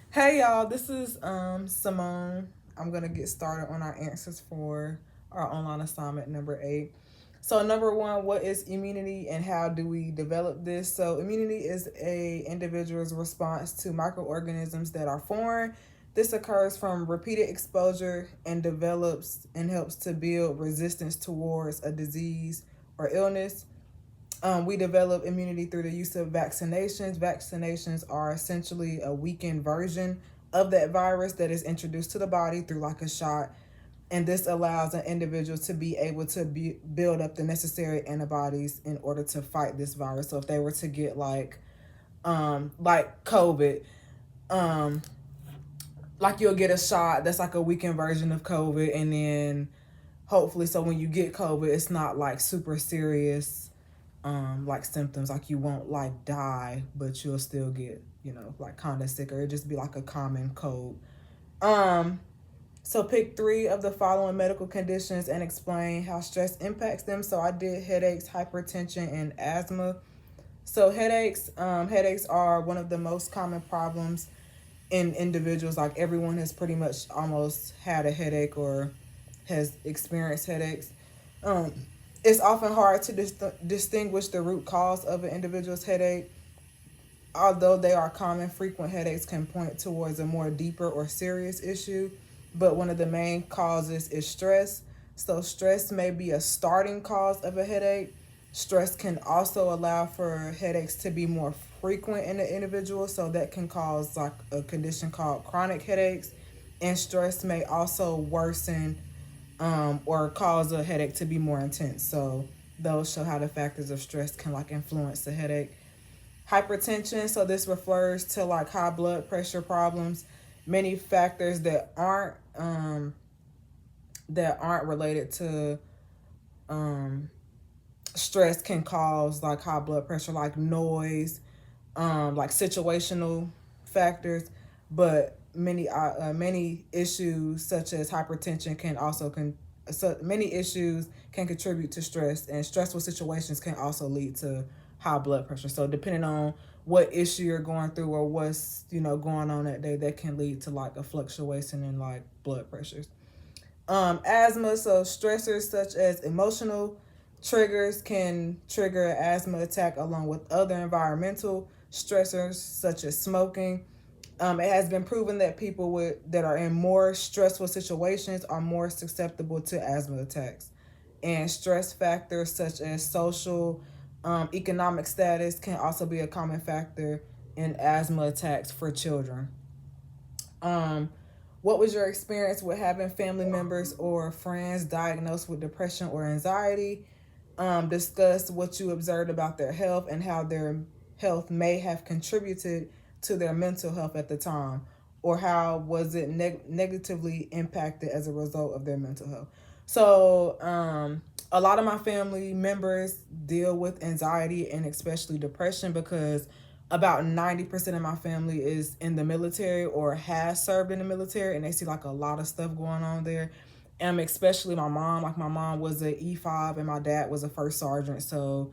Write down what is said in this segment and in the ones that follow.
Hey y'all, this is Simone. I'm gonna get started on our answers for our online assignment number 8. So number 1, what is immunity and how do we develop this? So immunity is a individual's response to microorganisms that are foreign. This occurs from repeated exposure and develops and helps to build resistance towards a disease or illness. We develop immunity through the use of vaccinations. Vaccinations are essentially a weakened version of that virus that is introduced to the body through like a shot. And this allows an individual to be able to build up the necessary antibodies in order to fight this virus. So if they were to get like COVID, um, like you'll get a shot that's like a weakened version of COVID, and then hopefully, so when you get COVID, it's not like super serious like symptoms, like you won't like die, but you'll still get, like kind of sick, or it just be like a common cold. um so pick 3 of the following medical conditions and explain how stress impacts them. So I did headaches, hypertension, and asthma. So headaches are one of the most common problems in individuals. Like everyone has pretty much almost had a headache or has experienced headaches. um, it's often hard to distinguish the root cause of an individual's headache. Although they are common, frequent headaches can point towards a more deeper or serious issue. But one of the main causes is stress. So, stress may be a starting cause of a headache. Stress can also allow for headaches to be more frequent in the individual. So, that can cause like a condition called chronic headaches. And stress may also worsen or cause a headache to be more intense. So, those show how the factors of stress can like influence the headache. Hypertension, so this refers to like high blood pressure problems. Many factors that aren't related to um, stress can cause like high blood pressure, like noise, like situational factors. But many issues such as hypertension can also so many issues can contribute to stress, and stressful situations can also lead to high blood pressure. So depending on what issue you're going through or what's going on that day, that can lead to like a fluctuation in like blood pressures. Asthma, so stressors such as emotional triggers can trigger an asthma attack along with other environmental stressors such as smoking. It has been proven that people that are in more stressful situations are more susceptible to asthma attacks. And stress factors such as social, economic status can also be a common factor in asthma attacks for children. Um, what was your experience with having family members or friends diagnosed with depression or anxiety? Discuss what you observed about their health and how their health may have contributed to their mental health at the time, or how was it negatively impacted as a result of their mental health. So, a lot of my family members deal with anxiety and especially depression because about 90% of my family is in the military or has served in the military, and they see like a lot of stuff going on there. Especially my mom. Like my mom was a E5 and my dad was a first sergeant. So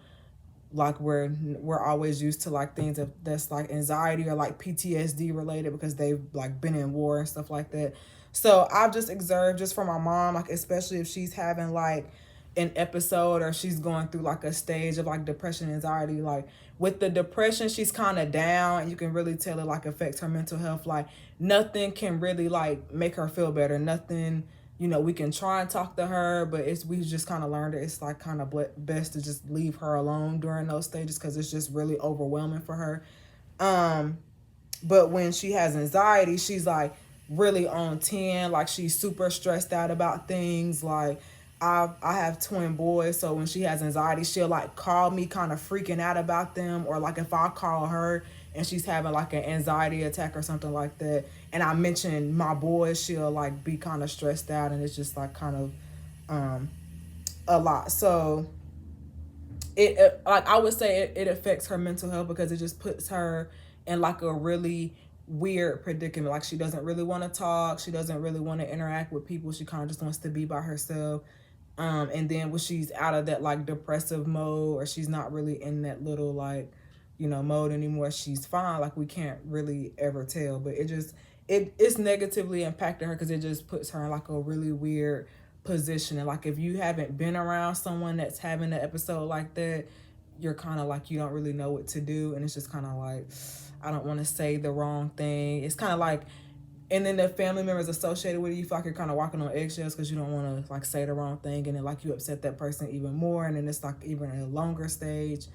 like we're always used to like things that's like anxiety or like PTSD related because they've like been in war and stuff like that. So I've just observed just from my mom, like especially if she's having like an episode or she's going through like a stage of like depression, anxiety, like with the depression she's kind of down, and you can really tell it like affects her mental health. Like nothing can really like make her feel better. Nothing, we can try and talk to her, but we just kind of learned that it's like kind of best to just leave her alone during those stages because it's just really overwhelming for her. um but when she has anxiety, she's like really on 10. Like she's super stressed out about things. Like I have twin boys, so when she has anxiety, she'll like call me kind of freaking out about them, or like if I call her and she's having like an anxiety attack or something like that, and I mention my boys, she'll like be kind of stressed out, and it's just like kind of um a lot. So it like I would say it affects her mental health because it just puts her in like a really weird predicament. Like she doesn't really want to talk, she doesn't really want to interact with people, she kind of just wants to be by herself. And then when she's out of that like depressive mode, or she's not really in that little like mode anymore. She's fine. Like, we can't really ever tell, but it's negatively impacting her because it just puts her in like a really weird position. And like, if you haven't been around someone that's having an episode like that, you're kind of like, you don't really know what to do. And it's just kind of like, I don't want to say the wrong thing. It's kind of like, and then the family members associated with you feel like you're kind of walking on eggshells because you don't want to like say the wrong thing, and then like you upset that person even more, and then it's like even a longer stage.